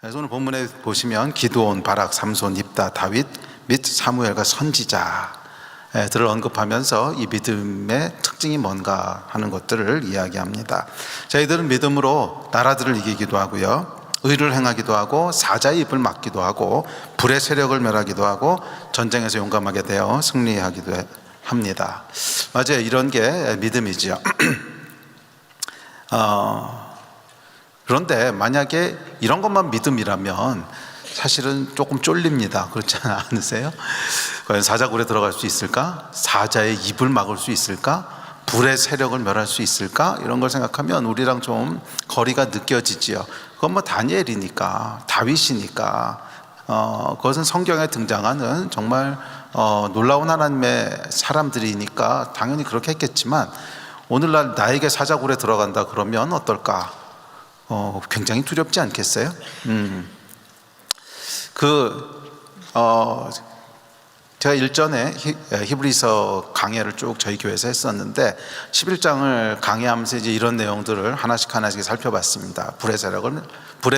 그래서 오늘 본문에 보시면 기드온, 바락, 삼손, 입다, 다윗 및 사무엘과 선지자들을 언급하면서 이 믿음의 특징이 뭔가 하는 것들을 이야기합니다. 저희들은 믿음으로 나라들을 이기기도 하고요, 의를 행하기도 하고, 사자의 입을 막기도 하고, 불의 세력을 멸하기도 하고, 전쟁에서 용감하게 되어 승리하기도 합니다. 맞아요. 이런 게 믿음이죠. 그런데 만약에 이런 것만 믿음이라면 사실은 조금 쫄립니다. 그렇지 않으세요? 과연 사자굴에 들어갈 수 있을까? 사자의 입을 막을 수 있을까? 불의 세력을 멸할 수 있을까? 이런 걸 생각하면 우리랑 좀 거리가 느껴지지요. 그건 뭐 다니엘이니까, 다윗이니까, 그것은 성경에 등장하는 정말 놀라운 하나님의 사람들이니까 당연히 그렇게 했겠지만, 오늘날 나에게 사자굴에 들어간다 그러면 어떨까? 굉장히 두렵지 않겠어요? 제가 일전에 히브리서 강해를 쭉 저희 교회에서 했었는데 11장을 강해하면서 이제 이런 내용들을 하나씩 살펴봤습니다. 불의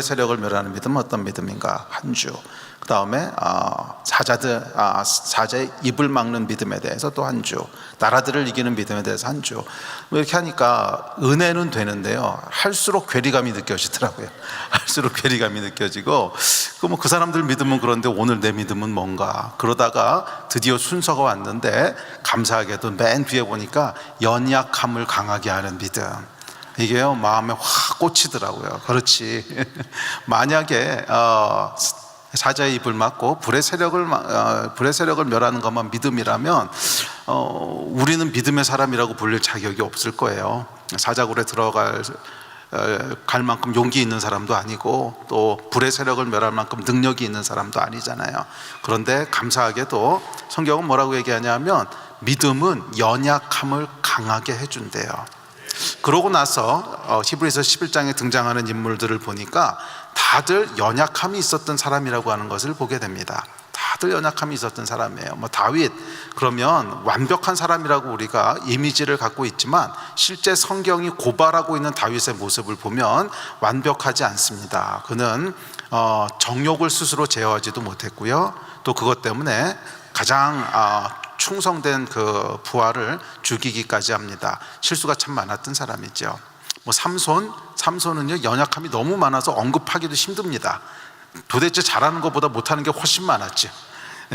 세력을 멸하는 믿음은 어떤 믿음인가? 한 주. 그 다음에 사자의 입을 막는 믿음에 대해서 또 한 주, 나라들을 이기는 믿음에 대해서 한 주. 이렇게 하니까 은혜는 되는데요, 할수록 괴리감이 느껴지더라고요. 할수록 괴리감이 느껴지고, 그 사람들 믿음은 그런데 오늘 내 믿음은 뭔가. 그러다가 드디어 순서가 왔는데 감사하게도 맨 뒤에 보니까 연약함을 강하게 하는 믿음. 이게요, 마음에 확 꽂히더라고요. 그렇지. 만약에 사자의 입을 막고 불의 세력을 멸하는 것만 믿음이라면 우리는 믿음의 사람이라고 불릴 자격이 없을 거예요. 사자굴에 들어갈 만큼 용기 있는 사람도 아니고, 또 불의 세력을 멸할 만큼 능력이 있는 사람도 아니잖아요. 그런데 감사하게도 성경은 뭐라고 얘기하냐면 믿음은 연약함을 강하게 해준대요. 그러고 나서 히브리서 11장에 등장하는 인물들을 보니까 다들 연약함이 있었던 사람이라고 하는 것을 보게 됩니다. 다들 연약함이 있었던 사람이에요. 다윗, 그러면 완벽한 사람이라고 우리가 이미지를 갖고 있지만 실제 성경이 고발하고 있는 다윗의 모습을 보면 완벽하지 않습니다. 그는 정욕을 스스로 제어하지도 못했고요, 또 그것 때문에 가장 충성된 그 부하를 죽이기까지 합니다. 실수가 참 많았던 사람이죠. 삼손은요, 연약함이 너무 많아서 언급하기도 힘듭니다. 도대체 잘하는 것보다 못하는 게 훨씬 많았죠.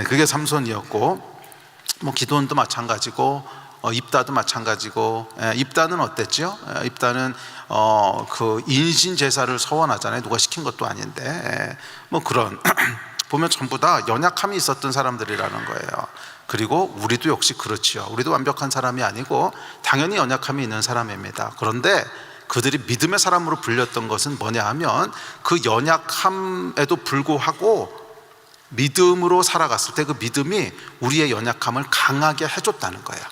그게 삼손이었고, 기드온도 마찬가지고, 입다도 마찬가지고. 입다는 어땠죠? 입다는 그 인신 제사를 서원하잖아요. 누가 시킨 것도 아닌데. 그런 보면 전부 다 연약함이 있었던 사람들이라는 거예요. 그리고 우리도 역시 그렇지요. 우리도 완벽한 사람이 아니고 당연히 연약함이 있는 사람입니다. 그런데 그들이 믿음의 사람으로 불렸던 것은 뭐냐 하면, 그 연약함에도 불구하고 믿음으로 살아갔을 때 그 믿음이 우리의 연약함을 강하게 해줬다는 거예요.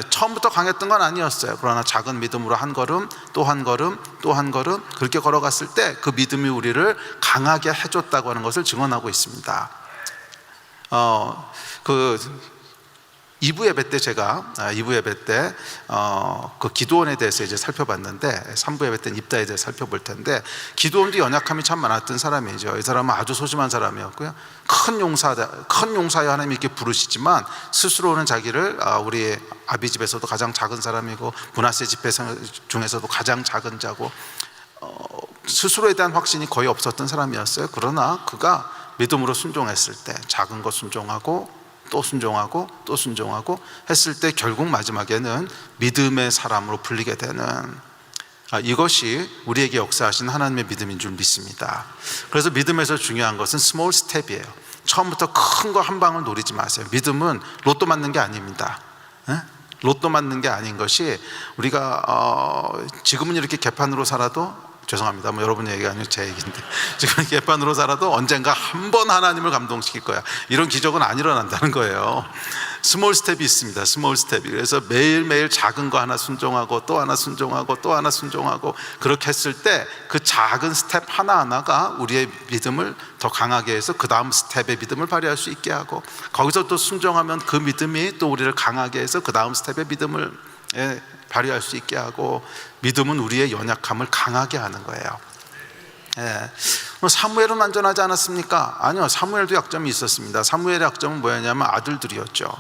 처음부터 강했던 건 아니었어요. 그러나 작은 믿음으로 한 걸음, 또 한 걸음, 또 한 걸음 그렇게 걸어갔을 때 그 믿음이 우리를 강하게 해줬다고 하는 것을 증언하고 있습니다. 2부 예배 때 제가 그 기드온에 대해서 이제 살펴봤는데, 3부 예배 때는 입다에 대해서 살펴볼 텐데, 기드온도 연약함이 참 많았던 사람이죠. 이 사람은 아주 소심한 사람이었고요, 큰 용사여 하나님이 이렇게 부르시지만 스스로는 자기를 우리 아비 집에서도 가장 작은 사람이고 므낫세 집회 중에서도 가장 작은 자고, 스스로에 대한 확신이 거의 없었던 사람이었어요. 그러나 그가 믿음으로 순종했을 때 작은 것 순종하고 또 순종하고 또 순종하고 했을 때 결국 마지막에는 믿음의 사람으로 불리게 되는, 이것이 우리에게 역사하신 하나님의 믿음인 줄 믿습니다. 그래서 믿음에서 중요한 것은 스몰 스텝이에요. 처음부터 큰 거 한 방을 노리지 마세요. 믿음은 로또 맞는 게 아닙니다. 로또 맞는 게 아닌 것이, 우리가 지금은 이렇게 개판으로 살아도, 죄송합니다, 여러분 얘기가 아니고 제 얘기인데, 지금 개판으로 살아도 언젠가 한 번 하나님을 감동시킬 거야, 이런 기적은 안 일어난다는 거예요. 스몰 스텝이 있습니다. 스몰 스텝이. 그래서 매일매일 작은 거 하나 순종하고 또 하나 순종하고 또 하나 순종하고, 그렇게 했을 때 그 작은 스텝 하나하나가 우리의 믿음을 더 강하게 해서 그 다음 스텝의 믿음을 발휘할 수 있게 하고, 거기서 또 순종하면 그 믿음이 또 우리를 강하게 해서 그 다음 스텝의 믿음을 발휘할 수 있게 하고, 믿음은 우리의 연약함을 강하게 하는 거예요. 사무엘은 안전하지 않았습니까? 아니요, 사무엘도 약점이 있었습니다. 사무엘의 약점은 뭐였냐면 아들들이었죠.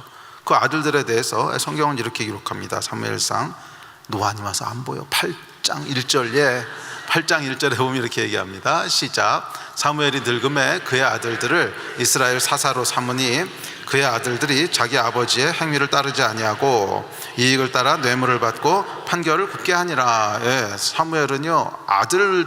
그 아들들에 대해서 성경은 이렇게 기록합니다. 사무엘상 노안이 와서 안 보여. 8장 1절 8장 1절에 보면 이렇게 얘기합니다. 시작. 사무엘이 늙음에 그의 아들들을 이스라엘 사사로 삼으니 그의 아들들이 자기 아버지의 행위를 따르지 아니하고 이익을 따라 뇌물을 받고 판결을 굽게 하니라. 예, 사무엘은요 아들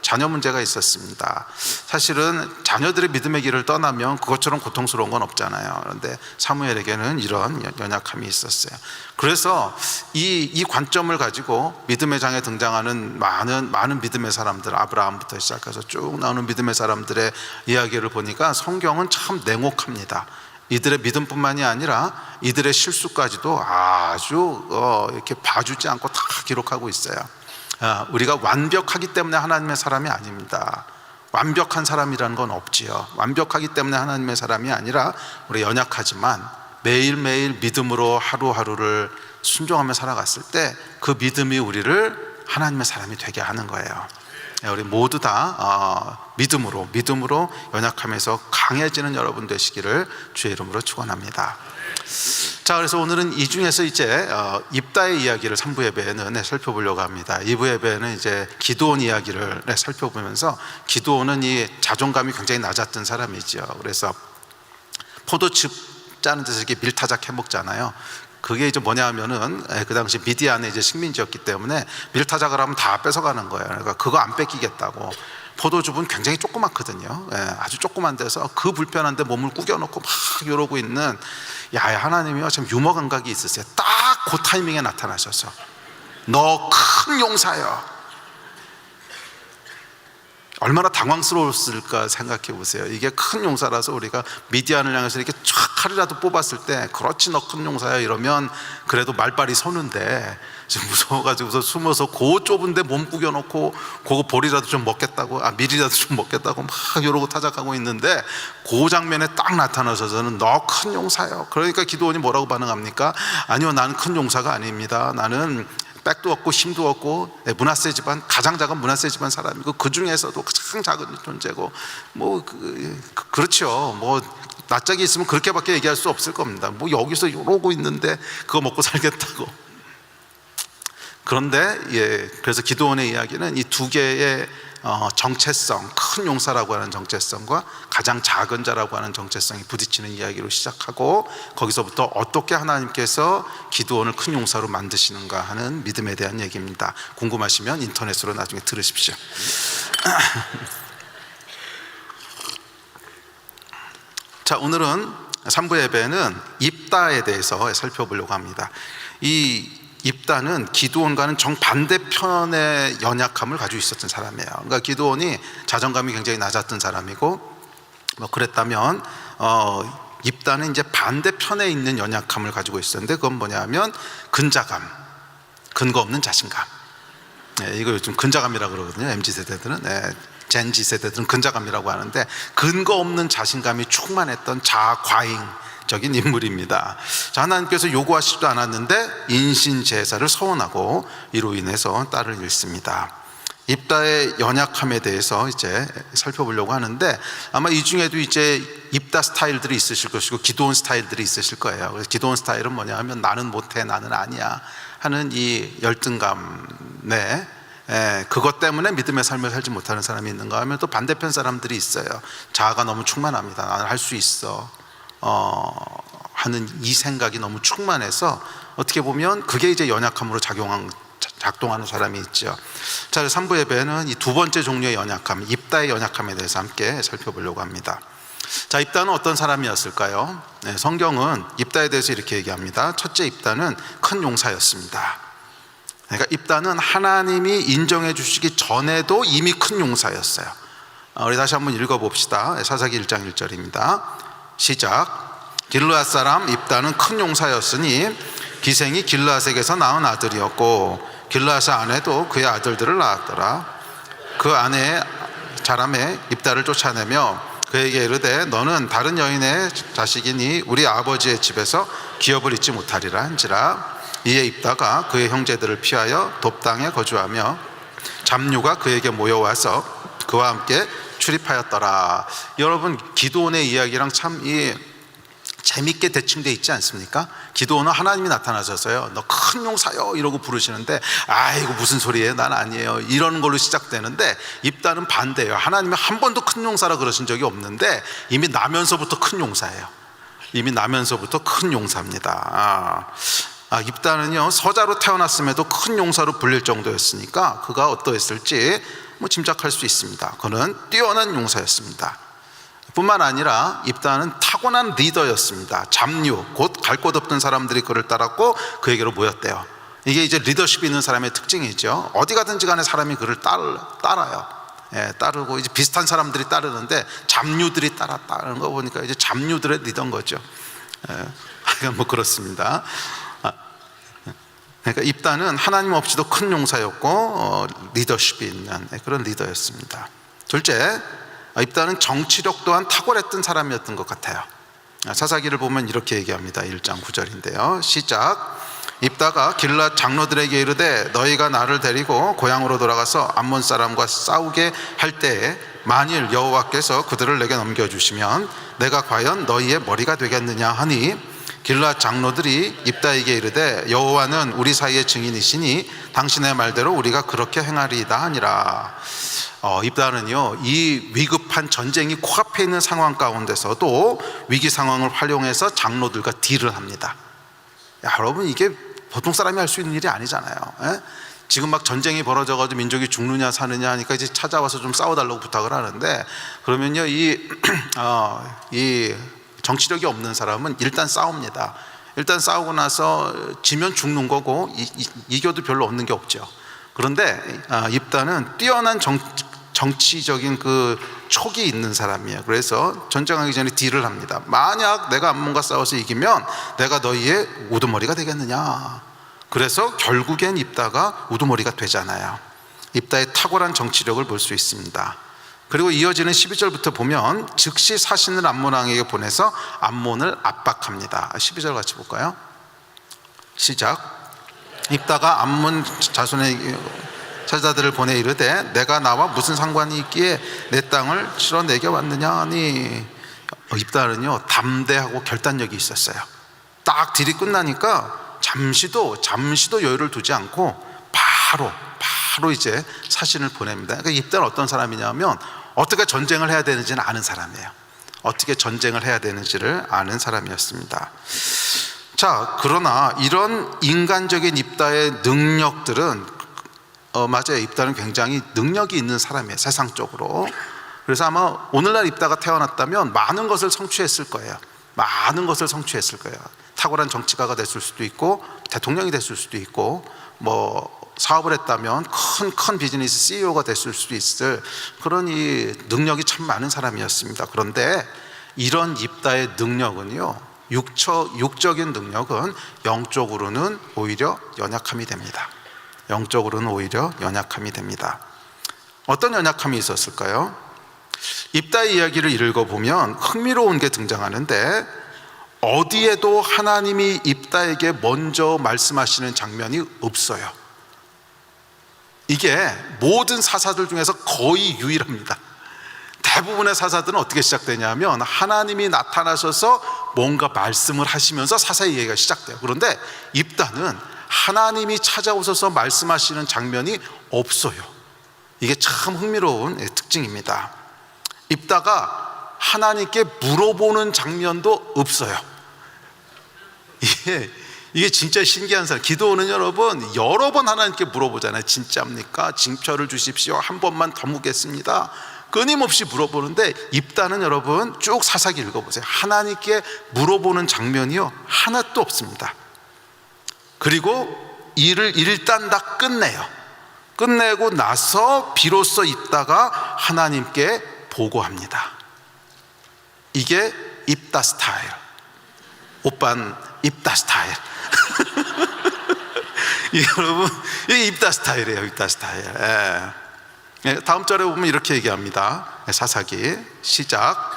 자녀 문제가 있었습니다. 사실은 자녀들의 믿음의 길을 떠나면 그것처럼 고통스러운 건 없잖아요. 그런데 사무엘에게는 이런 연약함이 있었어요. 그래서 이 관점을 가지고 믿음의 장에 등장하는 많은 믿음의 사람들, 아브라함부터 시작해서 쭉 나오는 믿음의 사람들의 이야기를 보니까 성경은 참 냉혹합니다. 이들의 믿음뿐만이 아니라 이들의 실수까지도 아주 이렇게 봐주지 않고 다 기록하고 있어요. 우리가 완벽하기 때문에 하나님의 사람이 아닙니다. 완벽한 사람이라는 건 없지요. 완벽하기 때문에 하나님의 사람이 아니라 우리 연약하지만 매일매일 믿음으로 하루하루를 순종하며 살아갔을 때 그 믿음이 우리를 하나님의 사람이 되게 하는 거예요. 우리 모두 다 믿음으로 연약함에서 강해지는 여러분 되시기를 주의 이름으로 축원합니다. 자, 그래서 오늘은 이 중에서 이제 입다의 이야기를 3부 예배에는 살펴보려고 합니다. 2부 예배에는 이제 기드온 이야기를 살펴보면서, 기드온은 이 자존감이 굉장히 낮았던 사람이죠. 그래서 포도즙 짜는 데서 이렇게 밀타작 해먹잖아요. 그게 이제 뭐냐 하면은 그 당시 미디안의 이제 식민지였기 때문에 밀타작을 하면 다 뺏어가는 거예요. 그러니까 그거 안 뺏기겠다고. 포도즙은 굉장히 조그맣거든요. 아주 조그만 데서 그 불편한데 몸을 구겨놓고 막 이러고 있는, 하나님이요 참 유머 감각이 있으세요. 딱 그 타이밍에 나타나셔서 너 큰 용사여. 얼마나 당황스러웠을까 생각해 보세요. 이게 큰 용사라서 우리가 미디안을 향해서 이렇게 쫙 칼이라도 뽑았을 때 그렇지 너 큰 용사야 이러면 그래도 말빨이 서는데, 지금 무서워가지고서 숨어서 그 좁은데 몸 구겨놓고 그거 볼이라도 좀 먹겠다고, 밀이라도 좀 먹겠다고 막 이러고 타작하고 있는데, 그 장면에 딱 나타나셔서는 너 큰 용사요. 그러니까 기드온이 뭐라고 반응합니까? 아니요, 나는 큰 용사가 아닙니다. 나는 백도 없고 힘도 없고 므낫세 집안, 가장 작은 므낫세 집안 사람이고 그 중에서도 가장 작은 존재고, 그렇죠. 낯짝이 있으면 그렇게밖에 얘기할 수 없을 겁니다. 여기서 이러고 있는데 그거 먹고 살겠다고. 그런데 그래서 기드온의 이야기는 이 두 개의 정체성, 큰 용사라고 하는 정체성과 가장 작은 자라고 하는 정체성이 부딪히는 이야기로 시작하고, 거기서부터 어떻게 하나님께서 기드온을 큰 용사로 만드시는가 하는 믿음에 대한 얘기입니다. 궁금하시면 인터넷으로 나중에 들으십시오. 자, 오늘은 3부 예배는 입다에 대해서 살펴보려고 합니다. 이 입다는 기드온과는 정반대편의 연약함을 가지고 있었던 사람이에요. 그러니까 기드온이 자존감이 굉장히 낮았던 사람이고, 그랬다면 입다는 이제 반대편에 있는 연약함을 가지고 있었는데, 그건 뭐냐면 근자감, 근거 없는 자신감. 이걸 요즘 근자감이라고 그러거든요. MZ세대들은. 젠지 세대들은 근자감이라고 하는데, 근거 없는 자신감이 충만했던 자과잉적인 인물입니다. 자, 하나님께서 요구하시지도 않았는데 인신 제사를 서원하고 이로 인해서 딸을 잃습니다. 입다의 연약함에 대해서 이제 살펴보려고 하는데, 아마 이 중에도 이제 입다 스타일들이 있으실 것이고 기드온 스타일들이 있으실 거예요. 그래서 기드온 스타일은 뭐냐 하면 나는 못해, 나는 아니야 하는 이 열등감에 그것 때문에 믿음의 삶을 살지 못하는 사람이 있는가 하면, 또 반대편 사람들이 있어요. 자아가 너무 충만합니다. 나는 할 수 있어 하는 이 생각이 너무 충만해서 어떻게 보면 그게 이제 연약함으로 작동하는 사람이 있죠. 자, 3부 예배는 이 두 번째 종류의 연약함, 입다의 연약함에 대해서 함께 살펴보려고 합니다. 자, 입다는 어떤 사람이었을까요? 성경은 입다에 대해서 이렇게 얘기합니다. 첫째, 입다는 큰 용사였습니다. 그러니까 입다는 하나님이 인정해 주시기 전에도 이미 큰 용사였어요. 우리 다시 한번 읽어봅시다. 사사기 1장 1절입니다. 시작. 길르앗 사람 입다는 큰 용사였으니 기생이 길르앗에게서 낳은 아들이었고 길르앗의 아내도 그의 아들들을 낳았더라. 그 아내의 자람에 입다를 쫓아내며 그에게 이르되 너는 다른 여인의 자식이니 우리 아버지의 집에서 기업을 잊지 못하리라 한지라. 이에 입다가 그의 형제들을 피하여 돕 땅에 거주하며 잡류가 그에게 모여와서 그와 함께 출입하였더라. 여러분, 기드온의 이야기랑 참 재밌게 대칭돼 있지 않습니까? 기드온은 하나님이 나타나셔서요, 너 큰 용사요 이러고 부르시는데, 아이고 무슨 소리예요, 난 아니에요, 이런 걸로 시작되는데, 입다는 반대예요. 하나님이 한 번도 큰 용사라 그러신 적이 없는데 이미 나면서부터 큰 용사예요. 이미 나면서부터 큰 용사입니다. 입다는요, 서자로 태어났음에도 큰 용사로 불릴 정도였으니까 그가 어떠했을지 짐작할 수 있습니다. 그는 뛰어난 용사였습니다. 뿐만 아니라 입다는 타고난 리더였습니다. 잡류, 곧 갈 곳 없던 사람들이 그를 따랐고 그에게로 모였대요. 이게 이제 리더십이 있는 사람의 특징이죠. 어디 가든지 간에 사람이 그를 따라요. 따르고 이제 비슷한 사람들이 따르는데 잡류들이 따르는 거 보니까 이제 잡류들의 리더인 거죠. 뭐 그렇습니다. 그러니까 입다는 하나님 없이도 큰 용사였고 리더십이 있는 그런 리더였습니다. 둘째, 입다는 정치력 또한 탁월했던 사람이었던 것 같아요. 사사기를 보면 이렇게 얘기합니다. 1장 9절인데요 시작. 입다가 길앗 장로들에게 이르되 너희가 나를 데리고 고향으로 돌아가서 암몬 사람과 싸우게 할 때에 만일 여호와께서 그들을 내게 넘겨주시면 내가 과연 너희의 머리가 되겠느냐 하니, 길앗 장로들이 입다에게 이르되 여호와는 우리 사이의 증인이시니 당신의 말대로 우리가 그렇게 행하리이다 하니라. 입다는요, 이 위급한 전쟁이 코앞에 있는 상황 가운데서도 위기 상황을 활용해서 장로들과 딜을 합니다. 여러분, 이게 보통 사람이 할 수 있는 일이 아니잖아요. 지금 막 전쟁이 벌어져가지고 민족이 죽느냐 사느냐 하니까 이제 찾아와서 좀 싸워달라고 부탁을 하는데, 그러면요, 이 정치력이 없는 사람은 일단 싸웁니다. 일단 싸우고 나서 지면 죽는 거고 이겨도 별로 얻는 게 없죠. 그런데 입다는 뛰어난 정치적인 그 촉이 있는 사람이에요. 그래서 전쟁하기 전에 딜을 합니다. 만약 내가 암몬과 싸워서 이기면 내가 너희의 우두머리가 되겠느냐. 그래서 결국엔 입다가 우두머리가 되잖아요. 입다의 탁월한 정치력을 볼 수 있습니다. 그리고 이어지는 12절부터 보면 즉시 사신을 암몬 왕에게 보내서 암몬을 압박합니다. 12절 같이 볼까요? 시작. 입다가 암몬 자손의 사자들을 보내 이르되 내가 나와 무슨 상관이 있기에 내 땅을 치러 내게 왔느냐 하니, 입다는요, 담대하고 결단력이 있었어요. 딱 딜이 끝나니까 잠시도 여유를 두지 않고 바로 이제 사신을 보냅니다. 그러니까 입다는 어떤 사람이냐면 어떻게 전쟁을 해야 되는지는 아는 사람이에요. 어떻게 전쟁을 해야 되는지를 아는 사람이었습니다. 자, 그러나 이런 인간적인 입다의 능력들은 맞아요. 입다는 굉장히 능력이 있는 사람이에요, 세상적으로. 그래서 아마 오늘날 입다가 태어났다면 많은 것을 성취했을 거예요. 탁월한 정치가가 됐을 수도 있고 대통령이 됐을 수도 있고, 뭐 사업을 했다면 큰 비즈니스 CEO가 됐을 수도 있을 그런 이 능력이 참 많은 사람이었습니다. 그런데 이런 입다의 능력은요, 육적인 능력은 영적으로는 오히려 연약함이 됩니다. 어떤 연약함이 있었을까요? 입다의 이야기를 읽어보면 흥미로운 게 등장하는데, 어디에도 하나님이 입다에게 먼저 말씀하시는 장면이 없어요. 이게 모든 사사들 중에서 거의 유일합니다. 대부분의 사사들은 어떻게 시작되냐면 하나님이 나타나셔서 뭔가 말씀을 하시면서 사사의 얘기가 시작돼요. 그런데 입다는 하나님이 찾아오셔서 말씀하시는 장면이 없어요. 이게 참 흥미로운 특징입니다. 입다가 하나님께 물어보는 장면도 없어요. 이게 진짜 신기한 사람. 기도는 여러분 여러 번 하나님께 물어보잖아요. 진짜입니까? 징표를 주십시오. 한 번만 더 묻겠습니다. 끊임없이 물어보는데, 입다는 여러분 쭉 사사기 읽어보세요. 하나님께 물어보는 장면이요, 하나도 없습니다. 그리고 일을 일단 다 끝내고 나서 비로소 입다가 하나님께 보고합니다. 이게 입다 스타일. 오빤 입다 스타일. 여러분, 이게 입다 스타일이에요. 입다 스타일. 다음 절에 보면 이렇게 얘기합니다. 사사기 시작.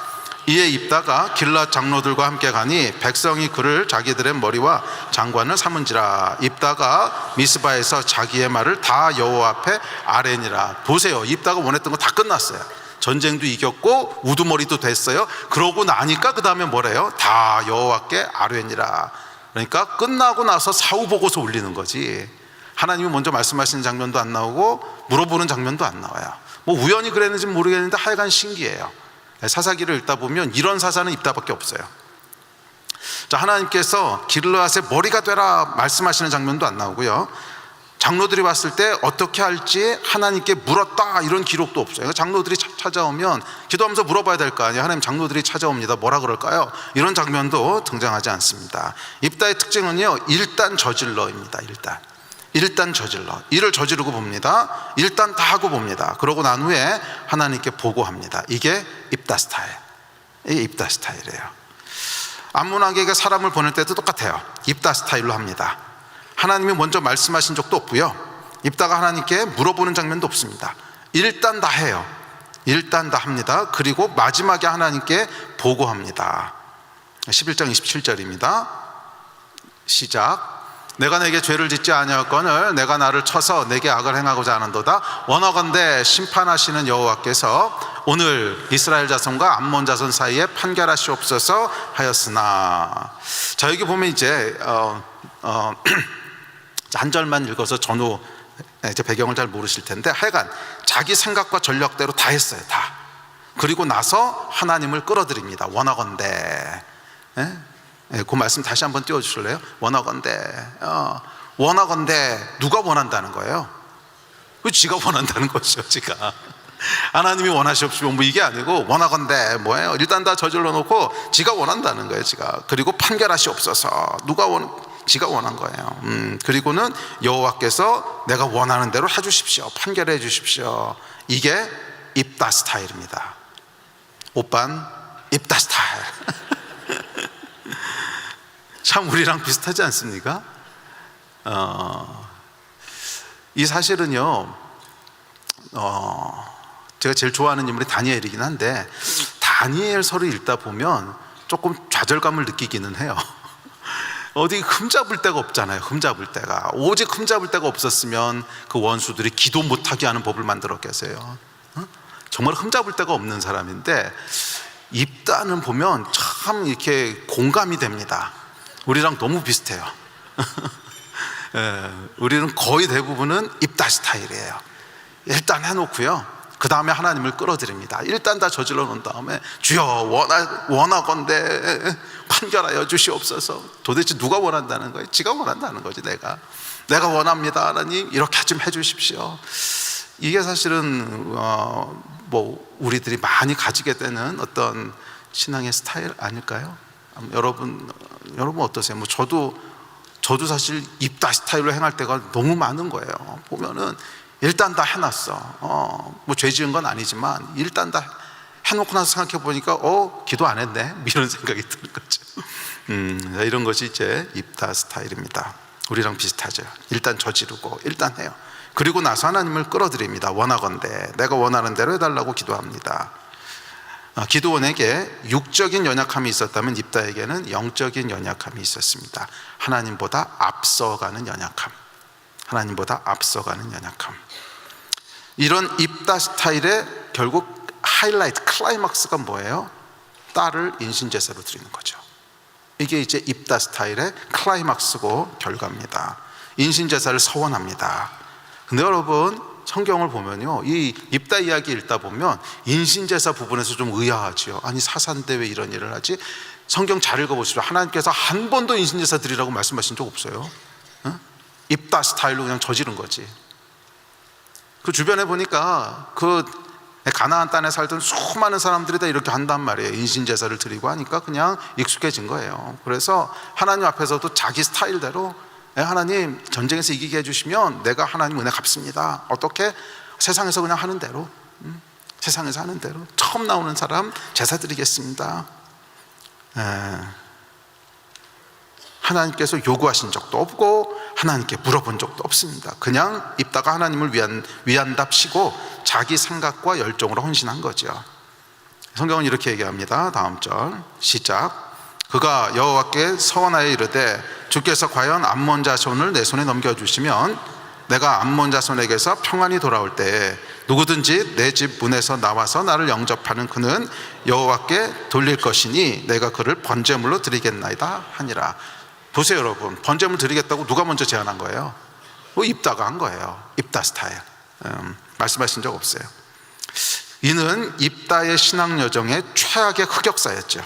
이에 입다가 길앗 장로들과 함께 가니 백성이 그를 자기들의 머리와 장관을 삼은지라. 입다가 미스바에서 자기의 말을 다 여호와 앞에 아뢰니라. 보세요, 입다가 원했던 거 다 끝났어요. 전쟁도 이겼고 우두머리도 됐어요. 그러고 나니까 그 다음에 뭐래요? 다 여호와께 아뢰니라. 그러니까 끝나고 나서 사후 보고서 올리는 거지. 하나님이 먼저 말씀하시는 장면도 안 나오고 물어보는 장면도 안 나와요. 뭐 우연히 그랬는지 모르겠는데 하여간 신기해요. 사사기를 읽다 보면 이런 사사는 입다밖에 없어요. 자, 하나님께서 길르앗의 머리가 되라 말씀하시는 장면도 안 나오고요. 장로들이 왔을 때 어떻게 할지 하나님께 물었다 이런 기록도 없어요. 그러니까 장로들이 찾아오면 기도하면서 물어봐야 될 거 아니에요. 하나님, 장로들이 찾아옵니다. 뭐라 그럴까요? 이런 장면도 등장하지 않습니다. 입다의 특징은요, 일단 저질러입니다. 일단 저질러, 일을 저지르고 봅니다. 일단 다 하고 봅니다. 그러고 난 후에 하나님께 보고합니다. 이게 입다 스타일. 이게 입다 스타일이에요. 암몬에게 사람을 보낼 때도 똑같아요. 입다 스타일로 합니다. 하나님이 먼저 말씀하신 적도 없고요. 입다가 하나님께 물어보는 장면도 없습니다. 일단 다 해요. 일단 다 합니다. 그리고 마지막에 하나님께 보고합니다. 11장 27절입니다. 시작. 내가 내게 죄를 짓지 아니하거늘 내가 나를 쳐서 내게 악을 행하고자 하는도다. 원하건대 심판하시는 여호와께서 오늘 이스라엘 자손과 암몬 자손 사이에 판결하시옵소서 하였으나. 자, 여기 보면 이제 한 절만 읽어서 전후 이제 배경을 잘 모르실 텐데, 하여간 자기 생각과 전략대로 다 했어요. 다. 그리고 나서 하나님을 끌어들입니다. 원하건대. 그 말씀 다시 한번 띄워주실래요? 원하건대. 원하건대. 누가 원한다는 거예요? 지가 원한다는 것이죠. 지가. 하나님이 원하시옵시고 뭐 이게 아니고, 원하건대 뭐예요? 일단 다 저질러 놓고 지가 원한다는 거예요. 지가. 그리고 판결하시옵소서. 지가 원한 거예요. 그리고는 여호와께서 내가 원하는 대로 해주십시오. 판결해 주십시오. 이게 입다 스타일입니다. 오빤 입다 스타일. 참 우리랑 비슷하지 않습니까? 이 사실은요, 제가 제일 좋아하는 인물이 다니엘이긴 한데, 다니엘서를 읽다 보면 조금 좌절감을 느끼기는 해요. 어디 흠잡을 데가 없잖아요. 흠잡을 데가. 오직 흠잡을 데가 없었으면 그 원수들이 기도 못하게 하는 법을 만들었겠어요. 정말 흠잡을 데가 없는 사람인데, 입다는 보면 참 이렇게 공감이 됩니다. 우리랑 너무 비슷해요. 우리는 거의 대부분은 입다 스타일이에요. 일단 해놓고요, 그 다음에 하나님을 끌어들입니다. 일단 다 저질러 놓은 다음에 주여 원하건대 판결하여 주시옵소서. 도대체 누가 원한다는 거예요? 지가 원한다는 거지. 내가 원합니다 하나님, 이렇게 좀 해주십시오. 이게 사실은 뭐 우리들이 많이 가지게 되는 어떤 신앙의 스타일 아닐까요? 여러분 어떠세요? 뭐 저도 사실 입다 스타일로 행할 때가 너무 많은 거예요. 보면은 일단 다 해놨어. 뭐 죄 지은 건 아니지만 일단 다 해놓고 나서 생각해 보니까 기도 안 했네, 이런 생각이 드는 거죠. 이런 것이 이제 입다 스타일입니다. 우리랑 비슷하죠. 일단 저지르고 일단 해요. 그리고 나서 하나님을 끌어들입니다. 원하건대 내가 원하는 대로 해달라고 기도합니다. 기드온에게 육적인 연약함이 있었다면 입다에게는 영적인 연약함이 있었습니다. 하나님보다 앞서가는 연약함. 이런 입다 스타일의 결국 하이라이트, 클라이막스가 뭐예요? 딸을 인신제사로 드리는 거죠. 이게 이제 입다 스타일의 클라이막스고 결과입니다. 인신제사를 서원합니다. 근데 여러분, 성경을 보면요, 이 입다 이야기 읽다 보면 인신제사 부분에서 좀 의아하지요. 아니, 사사인데 왜 이런 일을 하지? 성경 잘 읽어보시죠. 하나님께서 한 번도 인신제사 드리라고 말씀하신 적 없어요. 입다 스타일로 그냥 저지른 거지. 그 주변에 보니까 그 가나안 땅에 살던 수많은 사람들이 다 이렇게 한단 말이에요. 인신제사를 드리고 하니까 그냥 익숙해진 거예요. 그래서 하나님 앞에서도 자기 스타일대로, 하나님 전쟁에서 이기게 해주시면 내가 하나님 은혜 갚습니다. 어떻게? 세상에서 그냥 하는 대로, 세상에서 하는 대로 처음 나오는 사람 제사 드리겠습니다. 하나님께서 요구하신 적도 없고 하나님께 물어본 적도 없습니다. 그냥 입다가 하나님을 위한답시고 자기 생각과 열정으로 헌신한 거죠. 성경은 이렇게 얘기합니다. 다음 절 시작. 그가 여호와께 서원하여 이르되 주께서 과연 암몬 자손을 내 손에 넘겨주시면 내가 암몬 자손에게서 평안히 돌아올 때에 누구든지 내 집 문에서 나와서 나를 영접하는 그는 여호와께 돌릴 것이니 내가 그를 번제물로 드리겠나이다 하니라. 보세요 여러분, 번제물 드리겠다고 누가 먼저 제안한 거예요? 입다가 한 거예요. 입다 스타일. 말씀하신 적 없어요. 이는 입다의 신앙 여정의 최악의 흑역사였죠.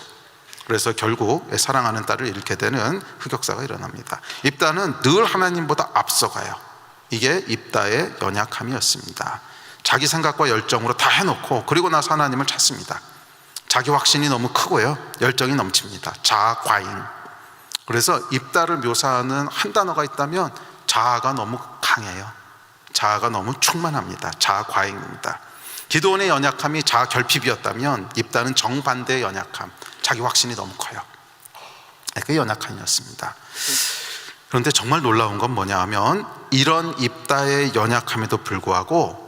그래서 결국 사랑하는 딸을 잃게 되는 흑역사가 일어납니다. 입다는 늘 하나님보다 앞서가요. 이게 입다의 연약함이었습니다. 자기 생각과 열정으로 다 해놓고 그리고 나서 하나님을 찾습니다. 자기 확신이 너무 크고요, 열정이 넘칩니다. 자아과잉. 그래서 입다를 묘사하는 한 단어가 있다면 자아가 너무 강해요. 자아가 너무 충만합니다. 자아과잉입니다. 기드온의 연약함이 자아 결핍이었다면 입다는 정반대의 연약함, 자기 확신이 너무 커요. 그게 연약함이었습니다. 그런데 정말 놀라운 건 뭐냐 하면 이런 입다의 연약함에도 불구하고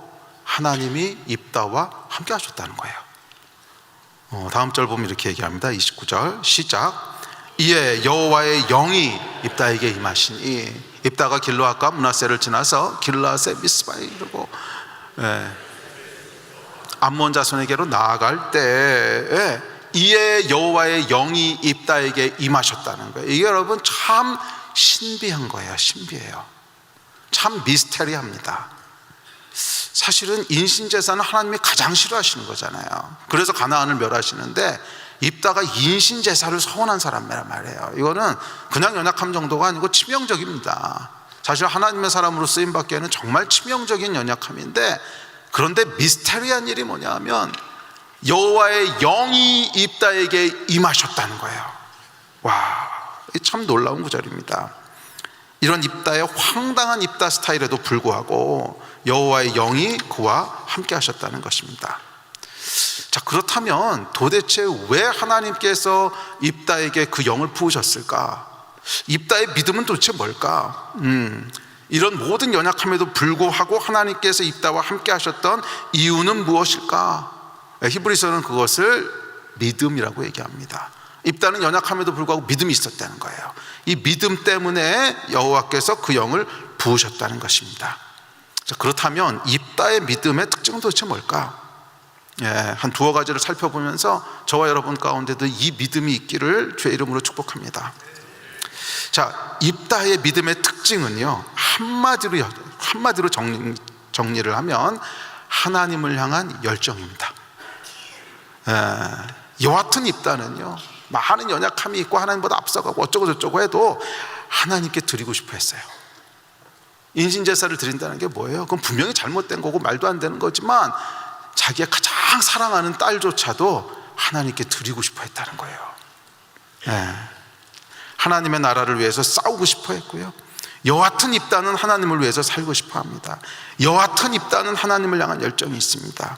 하나님이 입다와 함께 하셨다는 거예요. 다음 절 보면 이렇게 얘기합니다. 29절 시작. 이에 여호와의 영이 입다에게 임하시니, 입다가 길르앗과 므낫세를 지나서 길르앗의 미스바에 이르고 암몬 자손에게로 나아갈 때에 이에 여호와의 영이 입다에게 임하셨다는 거예요. 이게 여러분 참 신비한 거예요. 신비해요. 참 미스테리합니다. 사실은 인신제사는 하나님이 가장 싫어하시는 거잖아요. 그래서 가나안을 멸하시는데 입다가 인신제사를 서원한 사람이란 말이에요. 이거는 그냥 연약함 정도가 아니고 치명적입니다. 사실 하나님의 사람으로 쓰임받기에는 정말 치명적인 연약함인데, 그런데 미스테리한 일이 뭐냐 하면 여호와의 영이 입다에게 임하셨다는 거예요. 와, 참 놀라운 구절입니다. 이런 입다의 황당한 입다 스타일에도 불구하고 여호와의 영이 그와 함께 하셨다는 것입니다. 자, 그렇다면 도대체 왜 하나님께서 입다에게 그 영을 부으셨을까? 입다의 믿음은 도대체 뭘까? 이런 모든 연약함에도 불구하고 하나님께서 입다와 함께 하셨던 이유는 무엇일까? 히브리서는 그것을 믿음이라고 얘기합니다. 입다는 연약함에도 불구하고 믿음이 있었다는 거예요. 이 믿음 때문에 여호와께서 그 영을 부으셨다는 것입니다. 자, 그렇다면 입다의 믿음의 특징은 도대체 뭘까? 한 두어 가지를 살펴보면서 저와 여러분 가운데도 이 믿음이 있기를 주의 이름으로 축복합니다. 자, 입다의 믿음의 특징은요, 한마디로 정리를 하면 하나님을 향한 열정입니다. 여하튼 입다는요, 많은 연약함이 있고 하나님보다 앞서가고 어쩌고 저쩌고 해도 하나님께 드리고 싶어 했어요. 인신제사를 드린다는 게 뭐예요? 그건 분명히 잘못된 거고 말도 안 되는 거지만 자기가 가장 사랑하는 딸조차도 하나님께 드리고 싶어 했다는 거예요. 하나님의 나라를 위해서 싸우고 싶어 했고요, 여하튼 입다는 하나님을 위해서 살고 싶어 합니다. 여하튼 입다는 하나님을 향한 열정이 있습니다.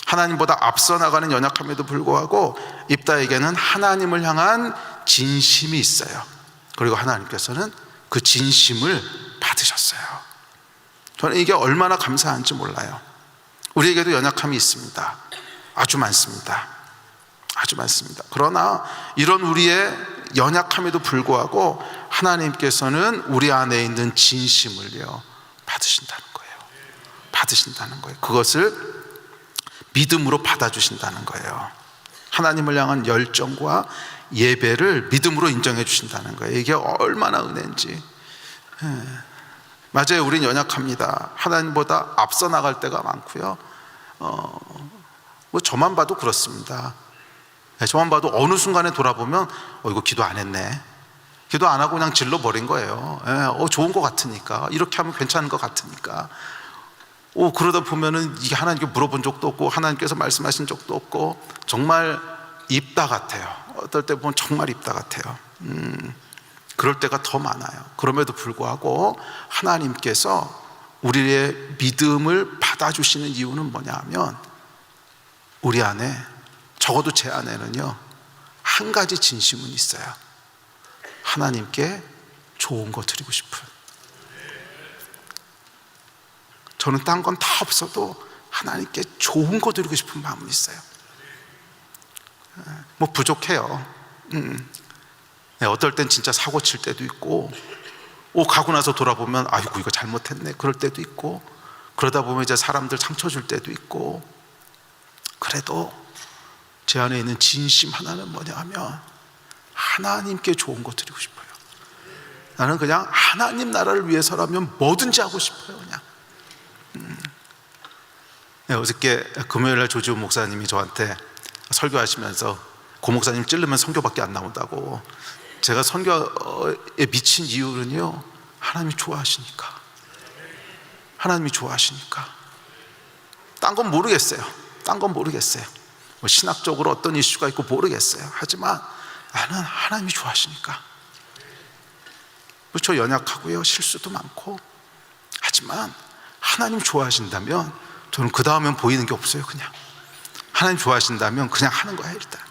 하나님보다 앞서 나가는 연약함에도 불구하고 입다에게는 하나님을 향한 진심이 있어요. 그리고 하나님께서는 그 진심을 받으셨어요. 저는 이게 얼마나 감사한지 몰라요. 우리에게도 연약함이 있습니다. 아주 많습니다. 아주 많습니다. 그러나 이런 우리의 연약함에도 불구하고 하나님께서는 우리 안에 있는 진심을요 받으신다는 거예요. 받으신다는 거예요. 그것을 믿음으로 받아주신다는 거예요. 하나님을 향한 열정과 예배를 믿음으로 인정해 주신다는 거예요. 이게 얼마나 은혜인지. 맞아요, 우린 연약합니다. 하나님보다 앞서 나갈 때가 많고요, 뭐 저만 봐도 그렇습니다. 저만 봐도 어느 순간에 돌아보면 이거 기도 안 했네, 기도 안 하고 그냥 질러버린 거예요. 좋은 것 같으니까, 이렇게 하면 괜찮은 것 같으니까. 그러다 보면은 이게 하나님께 물어본 적도 없고 하나님께서 말씀하신 적도 없고 정말 입다 같아요. 어떨 때 보면 정말 입다 같아요. 그럴 때가 더 많아요. 그럼에도 불구하고 하나님께서 우리의 믿음을 받아주시는 이유는 뭐냐 하면 우리 안에, 적어도 제 안에는요, 한 가지 진심은 있어요. 하나님께 좋은 거 드리고 싶은, 저는 딴 건 다 없어도 하나님께 좋은 거 드리고 싶은 마음은 있어요. 뭐 부족해요. 네, 어떨 땐 진짜 사고 칠 때도 있고, 가고 나서 돌아보면 아이고 이거 잘못했네 그럴 때도 있고, 그러다 보면 이제 사람들 상처 줄 때도 있고. 그래도 제 안에 있는 진심 하나는 뭐냐 하면 하나님께 좋은 거 드리고 싶어요. 나는 그냥 하나님 나라를 위해서라면 뭐든지 하고 싶어요. 그냥. 네, 어저께 금요일날 조지훈 목사님이 저한테 설교하시면서 고 목사님 찌르면 선교밖에 안 나온다고. 제가 선교에 미친 이유는요, 하나님이 좋아하시니까. 하나님이 좋아하시니까. 딴 건 모르겠어요. 딴 건 모르겠어요. 뭐 신학적으로 어떤 이슈가 있고 모르겠어요. 하지만 나는 하나님이 좋아하시니까. 저 연약하고요, 실수도 많고. 하지만 하나님 좋아하신다면 저는 그 다음엔 보이는 게 없어요. 그냥 하나님 좋아하신다면 그냥 하는 거야. 일단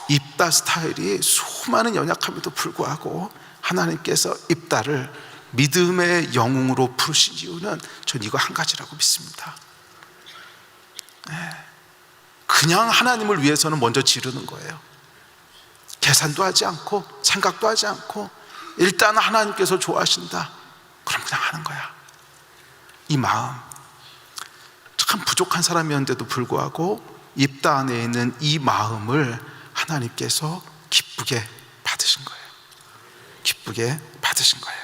입다 스타일이 수많은 연약함에도 불구하고 하나님께서 입다를 믿음의 영웅으로 부르신 이유는 전 이거 한 가지라고 믿습니다. 그냥 하나님을 위해서는 먼저 지르는 거예요. 계산도 하지 않고 생각도 하지 않고 일단 하나님께서 좋아하신다, 그럼 그냥 하는 거야. 이 마음, 참 부족한 사람이었는데도 불구하고 입다 안에 있는 이 마음을 하나님께서 기쁘게 받으신 거예요. 기쁘게 받으신 거예요.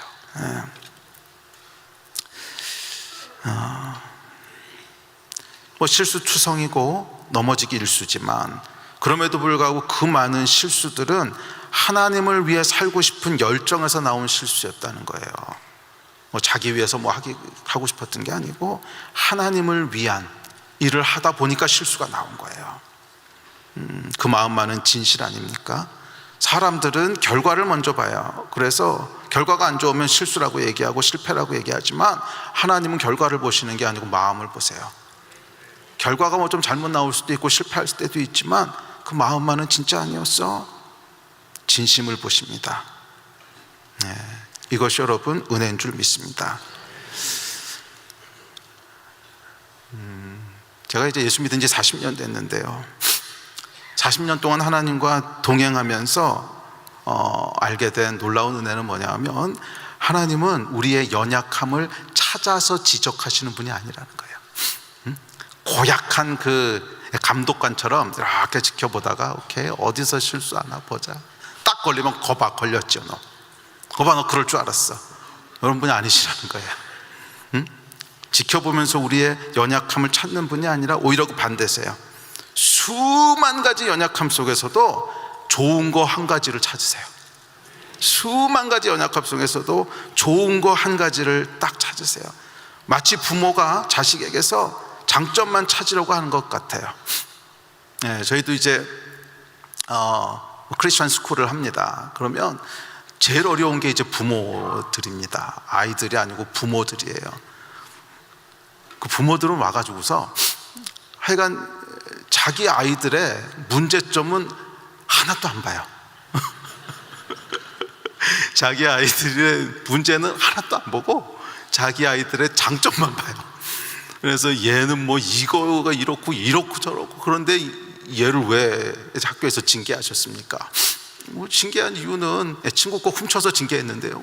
뭐 실수투성이고 넘어지기 일수지만, 그럼에도 불구하고 그 많은 실수들은 하나님을 위해 살고 싶은 열정에서 나온 실수였다는 거예요. 뭐 자기 위해서 뭐 하고 싶었던 게 아니고 하나님을 위한 일을 하다 보니까 실수가 나온 거예요. 그 마음만은 진실 아닙니까? 사람들은 결과를 먼저 봐요. 그래서 결과가 안 좋으면 실수라고 얘기하고 실패라고 얘기하지만 하나님은 결과를 보시는 게 아니고 마음을 보세요. 결과가 뭐 좀 잘못 나올 수도 있고 실패할 때도 있지만 그 마음만은 진짜 아니었어. 진심을 보십니다. 이것이 여러분 은혜인 줄 믿습니다. 제가 이제 예수 믿은 지 40년 됐는데요, 40년 동안 하나님과 동행하면서 알게 된 놀라운 은혜는 뭐냐 하면, 하나님은 우리의 연약함을 찾아서 지적하시는 분이 아니라는 거예요. 고약한 그 감독관처럼 이렇게 지켜보다가 오케이 어디서 실수하나 보자, 딱 걸리면 거봐 걸렸죠. 너 그럴 줄 알았어. 이런 분이 아니시라는 거예요. 지켜보면서 우리의 연약함을 찾는 분이 아니라 오히려 그 반대세요. 수만 가지 연약함 속에서도 좋은 거 한 가지를 찾으세요. 수만 가지 연약함 속에서도 좋은 거 한 가지를 딱 찾으세요. 마치 부모가 자식에게서 장점만 찾으려고 하는 것 같아요. 저희도 이제 크리스천 스쿨을 합니다. 그러면 제일 어려운 게 이제 부모들입니다. 아이들이 아니고 부모들이에요. 그 부모들은 와가지고서 하여간 자기 아이들의 문제점은 하나도 안 봐요. 자기 아이들의 문제는 하나도 안 보고 자기 아이들의 장점만 봐요. 그래서 얘는 뭐 이거가 이렇고 저렇고, 그런데 얘를 왜 학교에서 징계하셨습니까? 뭐 징계한 이유는 친구 거 훔쳐서 징계했는데요.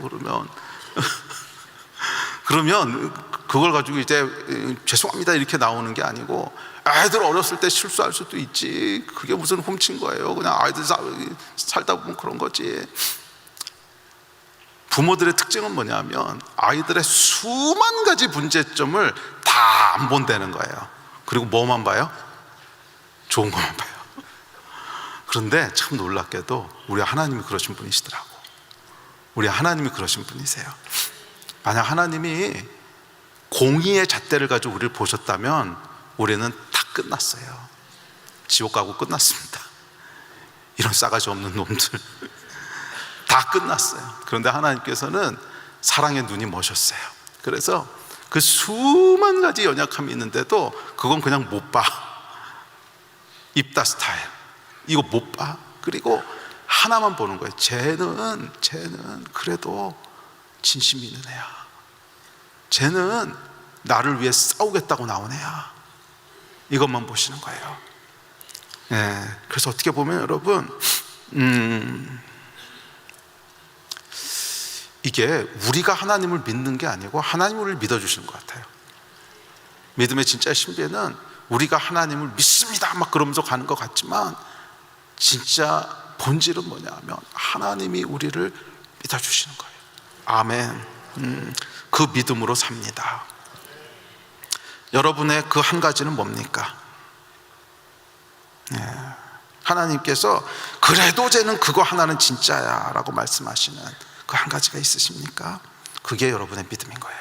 그러면 그걸 가지고 이제 죄송합니다 이렇게 나오는 게 아니고, 아이들 어렸을 때 실수할 수도 있지, 그게 무슨 훔친 거예요. 그냥 아이들 살다 보면 그런 거지. 부모들의 특징은 뭐냐면 아이들의 수만 가지 문제점을 다 안 본다는 거예요. 그리고 뭐만 봐요? 좋은 것만 봐요. 그런데 참 놀랍게도 우리 하나님이 그러신 분이시더라고. 우리 하나님이 그러신 분이세요. 만약 하나님이 공의의 잣대를 가지고 우리를 보셨다면 우리는 다 끝났어요. 지옥 가고 끝났습니다. 이런 싸가지 없는 놈들 다 끝났어요. 그런데 하나님께서는 사랑의 눈이 머셨어요. 그래서 그 수만 가지 연약함이 있는데도 그건 그냥 못 봐. 입다 스타일 이거 못 봐. 그리고 하나만 보는 거예요. 쟤는 그래도 진심이 있는 애야. 쟤는 나를 위해 싸우겠다고 나온 애야. 이것만 보시는 거예요. 그래서 어떻게 보면 여러분, 이게 우리가 하나님을 믿는 게 아니고 하나님이 우리를 믿어주시는 것 같아요. 믿음의 진짜 신비는 우리가 하나님을 믿습니다 막 그러면서 가는 것 같지만, 진짜 본질은 뭐냐면 하나님이 우리를 믿어주시는 거예요. 아멘. 그 믿음으로 삽니다. 여러분의 그 한 가지는 뭡니까? 하나님께서 그래도 쟤는 그거 하나는 진짜야 라고 말씀하시는 그 한 가지가 있으십니까? 그게 여러분의 믿음인 거예요.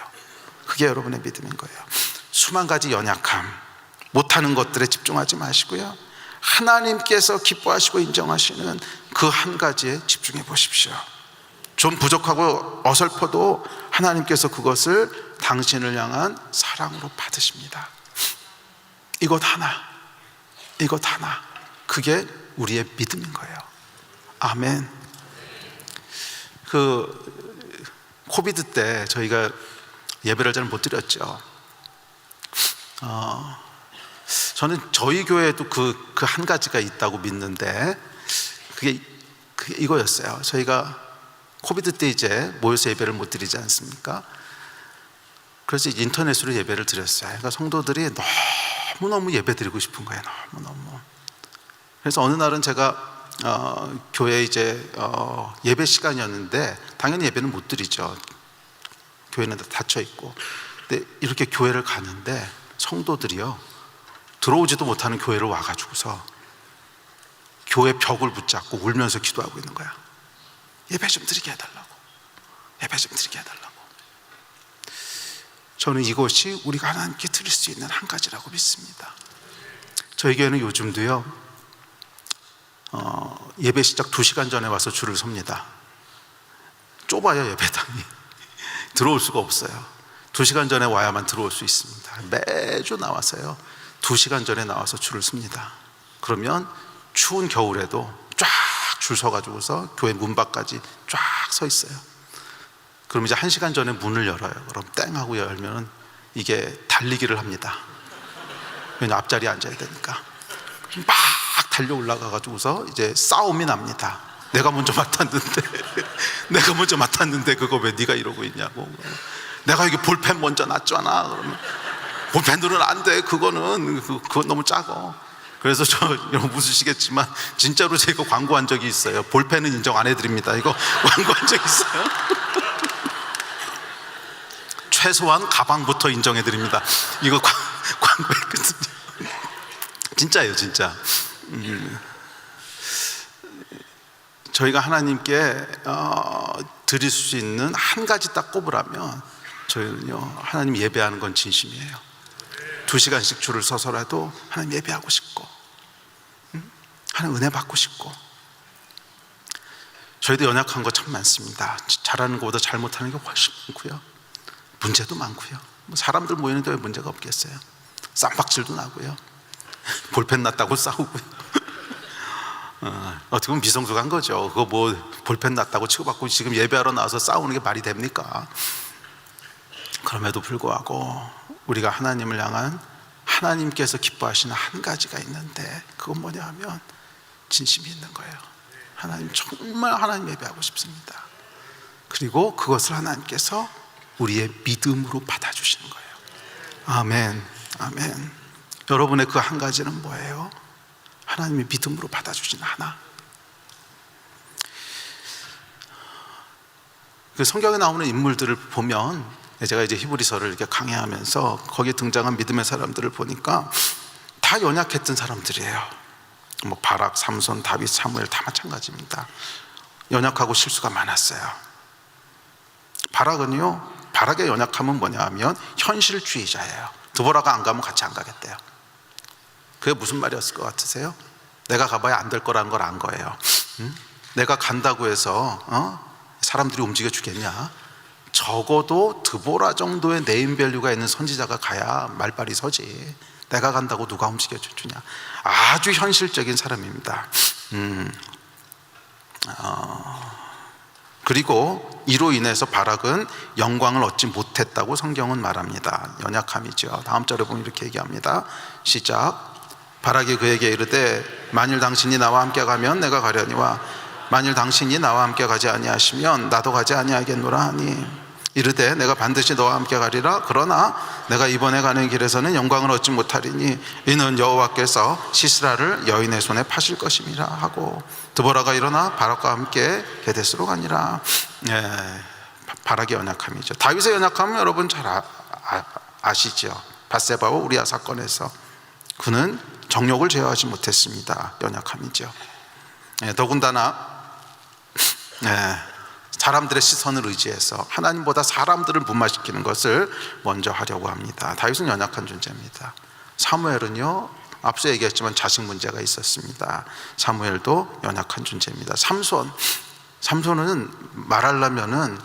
그게 여러분의 믿음인 거예요. 수만 가지 연약함, 못하는 것들에 집중하지 마시고요, 하나님께서 기뻐하시고 인정하시는 그 한 가지에 집중해 보십시오. 좀 부족하고 어설퍼도 하나님께서 그것을 당신을 향한 사랑으로 받으십니다. 이것 하나, 그게 우리의 믿음인 거예요. 아멘. 코비드 때 저희가 예배를 잘 못 드렸죠. 저는 저희 교회에도 그 한 가지가 있다고 믿는데, 그게 이거였어요. 저희가 코비드 때 이제 모여서 예배를 못 드리지 않습니까? 그래서 인터넷으로 예배를 드렸어요. 그러니까 성도들이 너무너무 예배 드리고 싶은 거예요. 너무너무. 그래서 어느 날은 제가 교회 이제 예배 시간이었는데, 당연히 예배는 못 드리죠. 교회는 다 닫혀 있고. 근데 이렇게 교회를 가는데 성도들이요, 들어오지도 못하는 교회를 와가지고서 교회 벽을 붙잡고 울면서 기도하고 있는 거야. 예배 좀 드리게 해달라고. 저는 이것이 우리가 하나님께 드릴 수 있는 한 가지라고 믿습니다. 저희 교회는 요즘도요, 예배 시작 2시간 전에 와서 줄을 섭니다. 좁아요, 예배당이. 들어올 수가 없어요. 2시간 전에 와야만 들어올 수 있습니다. 매주 나와서요, 2시간 전에 나와서 줄을 섭니다. 그러면 추운 겨울에도 쫙 줄 서가지고서 교회 문 밖까지 쫙 서 있어요. 그럼 이제 1시간 전에 문을 열어요. 그럼 땡 하고 열면 이게 달리기를 합니다. 왜냐, 앞자리에 앉아야 되니까. 막 달려 올라가가지고서 이제 싸움이 납니다. 내가 먼저 맡았는데 그거 왜 네가 이러고 있냐고. 내가 여기 볼펜 먼저 놨잖아. 그러면 볼펜들은 안 돼. 그건 너무 작아. 그래서 여러분 웃으시겠지만 진짜로 제가 광고한 적이 있어요. 볼펜은 인정 안 해드립니다. 이거 광고한 적 있어요. 최소한 가방부터 인정해드립니다. 이거 광고했거든요. 진짜예요, 진짜. 저희가 하나님께 드릴 수 있는 한 가지 딱 꼽으라면, 저희는요, 하나님 예배하는 건 진심이에요. 2시간씩 줄을 서서라도 하나님 예배하고 싶고, 하나님 은혜 받고 싶고. 저희도 연약한 거 참 많습니다. 잘하는 것보다 잘못하는 게 훨씬 많고요, 문제도 많고요. 사람들 모이는데 왜 문제가 없겠어요? 쌈박질도 나고요, 볼펜 났다고 싸우고요. 어떻게 보면 미성숙한 거죠. 그거 뭐 볼펜 났다고 치고받고 지금 예배하러 나와서 싸우는 게 말이 됩니까? 그럼에도 불구하고 우리가 하나님을 향한, 하나님께서 기뻐하시는 한 가지가 있는데, 그건 뭐냐 하면 진심이 있는 거예요. 하나님, 정말 하나님 예배하고 싶습니다. 그리고 그것을 하나님께서 우리의 믿음으로 받아주시는 거예요. 아멘, 아멘. 여러분의 그 한 가지는 뭐예요? 하나님의 믿음으로 받아주시는 하나. 그 성경에 나오는 인물들을 보면, 제가 이제 히브리서를 이렇게 강해하면서 거기에 등장한 믿음의 사람들을 보니까 다 연약했던 사람들이에요. 뭐 바락, 삼손, 다윗, 사무엘 다 마찬가지입니다. 연약하고 실수가 많았어요. 바락의 연약함은 뭐냐 하면 현실주의자예요. 드보라가 안 가면 같이 안 가겠대요. 그게 무슨 말이었을 것 같으세요? 내가 가봐야 안 될 거라는 걸 안 거예요. 내가 간다고 해서 사람들이 움직여 주겠냐? 적어도 드보라 정도의 네임밸류가 있는 선지자가 가야 말발이 서지. 내가 간다고 누가 움직여 주냐? 아주 현실적인 사람입니다. 그리고 이로 인해서 바락은 영광을 얻지 못했다고 성경은 말합니다. 연약함이죠. 다음 절에 보면 이렇게 얘기합니다. 시작. 바락이 그에게 이르되 만일 당신이 나와 함께 가면 내가 가려니와 만일 당신이 나와 함께 가지 아니하시면 나도 가지 아니하겠노라 하니 이르되 내가 반드시 너와 함께 가리라. 그러나 내가 이번에 가는 길에서는 영광을 얻지 못하리니 이는 여호와께서 시스라를 여인의 손에 파실 것임이라 하고 드보라가 일어나 바락과 함께 게데스로 가니라. 바락의 연약함이죠. 다윗의 연약함은 여러분 잘 아시죠? 밧세바와 우리아 사건에서 그는 정욕을 제어하지 못했습니다. 연약함이죠. 더군다나 사람들의 시선을 의지해서 하나님보다 사람들을 분마시키는 것을 먼저 하려고 합니다. 다윗은 연약한 존재입니다. 사무엘은요, 앞서 얘기했지만 자식 문제가 있었습니다. 사무엘도 연약한 존재입니다. 삼손은 말하려면은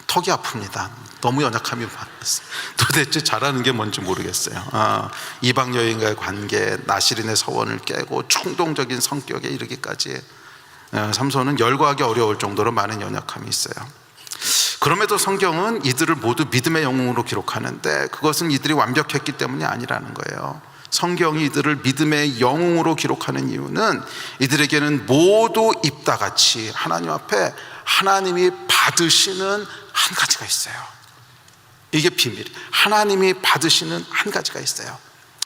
턱이 아픕니다. 너무 연약함이 많았어요. 도대체 잘하는 게 뭔지 모르겠어요. 이방 여인과의 관계, 나시린의 서원을 깨고 충동적인 성격에 이르기까지 삼손은 열거하기 어려울 정도로 많은 연약함이 있어요. 그럼에도 성경은 이들을 모두 믿음의 영웅으로 기록하는데 그것은 이들이 완벽했기 때문이 아니라는 거예요. 성경이 이들을 믿음의 영웅으로 기록하는 이유는 이들에게는 모두 입다같이 하나님 앞에 하나님이 받으시는 한 가지가 있어요. 이게 비밀. 하나님이 받으시는 한 가지가 있어요.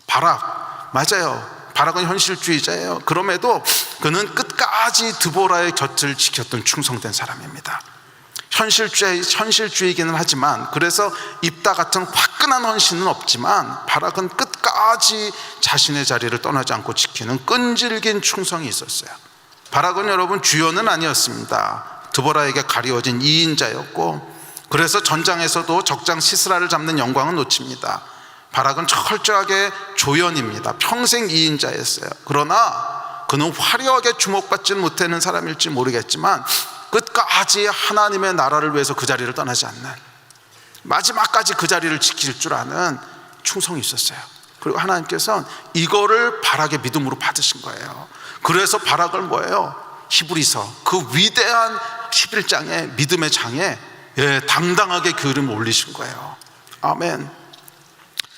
바락, 맞아요. 바락은 현실주의자예요. 그럼에도 그는 끝까지 드보라의 곁을 지켰던 충성된 사람입니다. 현실주의이기는 하지만, 그래서 입다 같은 화끈한 헌신은 없지만 바락은 끝까지 자신의 자리를 떠나지 않고 지키는 끈질긴 충성이 있었어요. 바락은 여러분 주연은 아니었습니다. 드보라에게 가리워진 2인자였고, 그래서 전장에서도 적장 시스라를 잡는 영광은 놓칩니다. 바락은 철저하게 조연입니다. 평생 2인자였어요. 그러나 그는 화려하게 주목받지는 못하는 사람일지 모르겠지만 끝까지 하나님의 나라를 위해서 그 자리를 떠나지 않는, 마지막까지 그 자리를 지킬 줄 아는 충성이 있었어요. 그리고 하나님께서는 이거를 바락의 믿음으로 받으신 거예요. 그래서 바락을 뭐예요? 히브리서 그 위대한 11장의 믿음의 장에 당당하게 그 이름을 올리신 거예요. 아멘.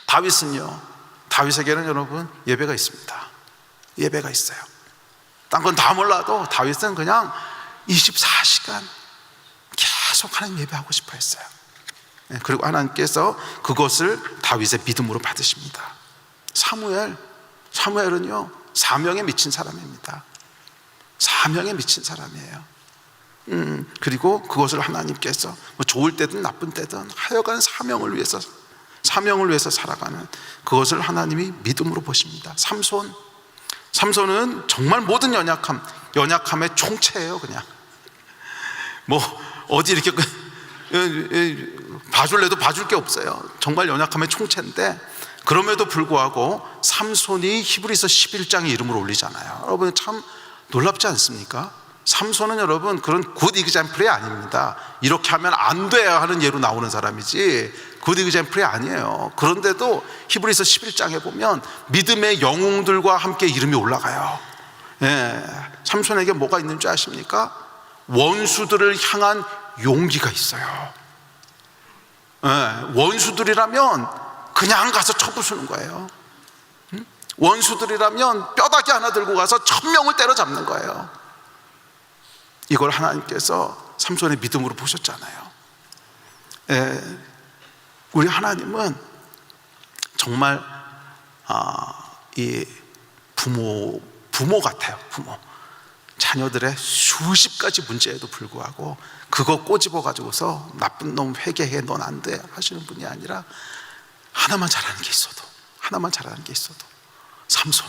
다윗은요, 다윗에게는 여러분 예배가 있습니다. 예배가 있어요. 딴 건 다 몰라도 다윗은 그냥 24시간 계속 하나님 예배하고 싶어 했어요. 그리고 하나님께서 그것을 다윗의 믿음으로 받으십니다. 사무엘은요 사명에 미친 사람입니다. 사명에 미친 사람이에요. 그리고 그것을 하나님께서 뭐 좋을 때든 나쁜 때든 하여간 사명을 위해서 살아가는 그것을 하나님이 믿음으로 보십니다. 삼손은 정말 모든 연약함의 총체예요. 그냥 뭐 어디 이렇게 봐줄래도 봐줄 게 없어요. 정말 연약함의 총체인데, 그럼에도 불구하고 삼손이 히브리서 11장의 이름을 올리잖아요. 여러분 참 놀랍지 않습니까? 삼손은 여러분 그런 굿 이그젬플이 아닙니다. 이렇게 하면 안 돼야 하는 예로 나오는 사람이지 굿 이그젬플이 아니에요. 그런데도 히브리서 11장에 보면 믿음의 영웅들과 함께 이름이 올라가요. 삼손에게 뭐가 있는 줄 아십니까? 원수들을 향한 용기가 있어요. 원수들이라면 그냥 가서 쳐부수는 거예요. 원수들이라면 뼈다귀 하나 들고 가서 1000명을 때려잡는 거예요. 이걸 하나님께서 삼손의 믿음으로 보셨잖아요. 우리 하나님은 정말 이 부모 같아요. 부모. 자녀들의 수십 가지 문제에도 불구하고 그거 꼬집어 가지고서 나쁜 놈 회개해, 넌 안 돼 하시는 분이 아니라 하나만 잘하는 게 있어도 삼손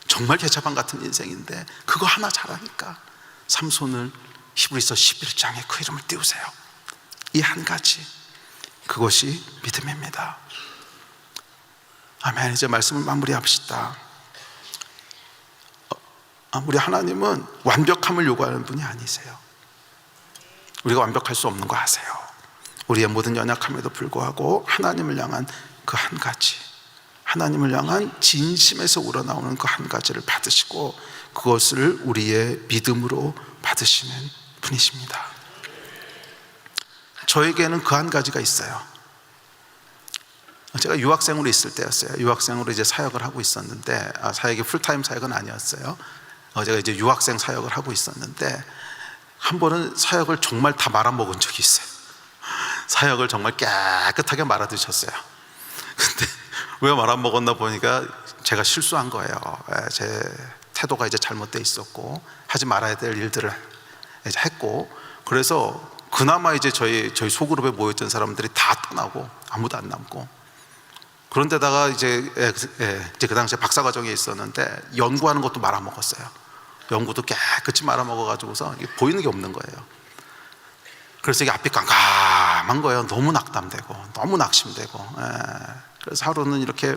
정말 개차반 같은 인생인데 그거 하나 잘하니까 삼손을 히브리서 11장에 그 이름을 띄우세요. 이 한 가지, 그것이 믿음입니다. 아멘. 이제 말씀을 마무리합시다. 우리 하나님은 완벽함을 요구하는 분이 아니세요. 우리가 완벽할 수 없는 거 아세요. 우리의 모든 연약함에도 불구하고 하나님을 향한 그 한 가지, 하나님을 향한 진심에서 우러나오는 그 한 가지를 받으시고 그것을 우리의 믿음으로 받으시는 분이십니다. 저에게는 그 한 가지가 있어요. 제가 유학생으로 있을 때였어요. 유학생으로 이제 사역을 하고 있었는데, 사역이 풀타임 사역은 아니었어요. 제가 이제 유학생 사역을 하고 있었는데, 한 번은 사역을 정말 다 말아먹은 적이 있어요. 사역을 정말 깨끗하게 말아드셨어요. 근데 왜 말아먹었나 보니까 제가 실수한 거예요. 제 태도가 이제 잘못돼 있었고, 하지 말아야 될 일들을 이제 했고, 그래서 그나마 이제 저희 소그룹에 모였던 사람들이 다 떠나고 아무도 안 남고, 그런데다가 이제 그 당시에 박사과정에 있었는데 연구하는 것도 말아먹었어요. 연구도 깨끗이 말아먹어가지고서 이게 보이는 게 없는 거예요. 그래서 이게 앞이 깜깜한 거예요. 너무 낙담되고 너무 낙심되고. 그래서 하루는 이렇게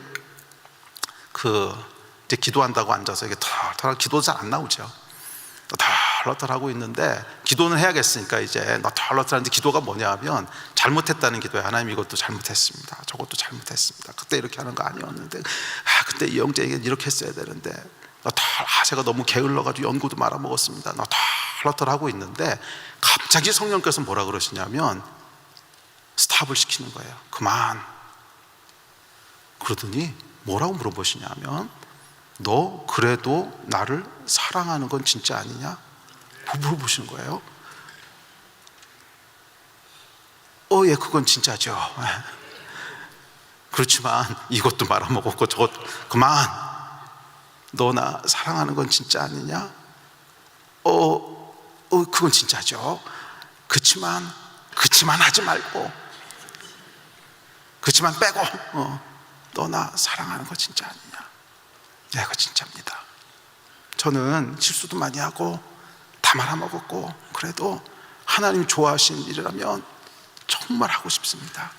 이제 기도한다고 앉아서 이게 털털, 기도 잘 안 나오죠. 너털너털하고 있는데, 기도는 해야겠으니까 이제 너털너털한데, 기도가 뭐냐 하면 잘못했다는 기도예요. 하나님, 이것도 잘못했습니다, 저것도 잘못했습니다, 그때 이렇게 하는 거 아니었는데, 그때 이 형제에게 이렇게 했어야 되는데, 제가 너무 게을러가지고 연구도 말아먹었습니다, 너털너털하고 있는데, 갑자기 성령께서 뭐라 그러시냐면 스탑을 시키는 거예요. 그만. 그러더니 뭐라고 물어보시냐면, 너 그래도 나를 사랑하는 건 진짜 아니냐? 물어보시는 거예요. 예, 그건 진짜죠. 그렇지만 이것도 말아먹었고 저것, 그만. 너 나 사랑하는 건 진짜 아니냐? 그건 진짜죠. 그치만 하지 말고, 그치만 빼고, 너 나 사랑하는 거 진짜 아니냐? 네, 그거 진짜입니다. 저는 실수도 많이 하고 다 말아먹었고, 그래도 하나님 좋아하시는 일이라면 정말 하고 싶습니다.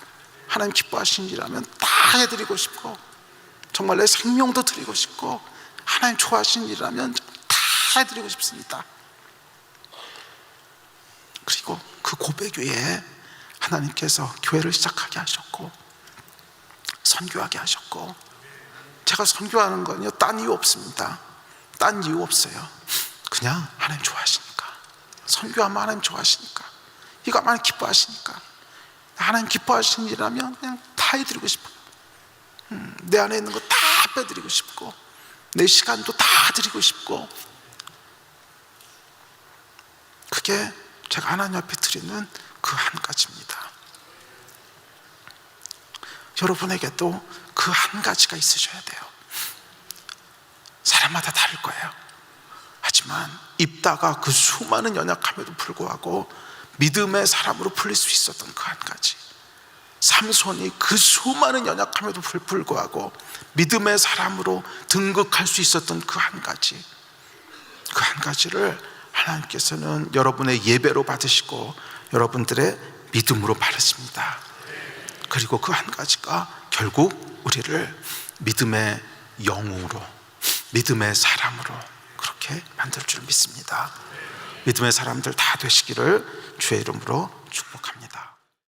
하나님 기뻐하시는 일이라면 다 해드리고 싶고, 정말 내 생명도 드리고 싶고, 하나님 좋아하시는 일이라면 다 해드리고 싶습니다. 그리고 그 고백 위에 하나님께서 교회를 시작하게 하셨고, 선교하게 하셨고, 제가 선교하는 건요, 딴 이유 없습니다. 딴 이유 없어요. 그냥 하나님 좋아하시니까, 선교하면 하나님 좋아하시니까, 이거 하나님 기뻐하시니까, 하나님 기뻐하시는 일이라면 그냥 다 해드리고 싶어요. 내 안에 있는 거 다 빼드리고 싶고, 내 시간도 다 드리고 싶고, 그게 제가 하나님 앞에 드리는 그 한 가지입니다. 여러분에게도 그 한 가지가 있으셔야 돼요. 사람마다 다를 거예요. 하지만 입다가 그 수많은 연약함에도 불구하고 믿음의 사람으로 풀릴 수 있었던 그 한 가지, 삼손이 그 수많은 연약함에도 불구하고 믿음의 사람으로 등극할 수 있었던 그 한 가지, 그 한 가지를 하나님께서는 여러분의 예배로 받으시고 여러분들의 믿음으로 받으십니다. 그리고 그 한 가지가 결국 우리를 믿음의 영웅으로, 믿음의 사람으로 그렇게 만들 줄 믿습니다. 믿음의 사람들 다 되시기를 주의 이름으로 축복합니다.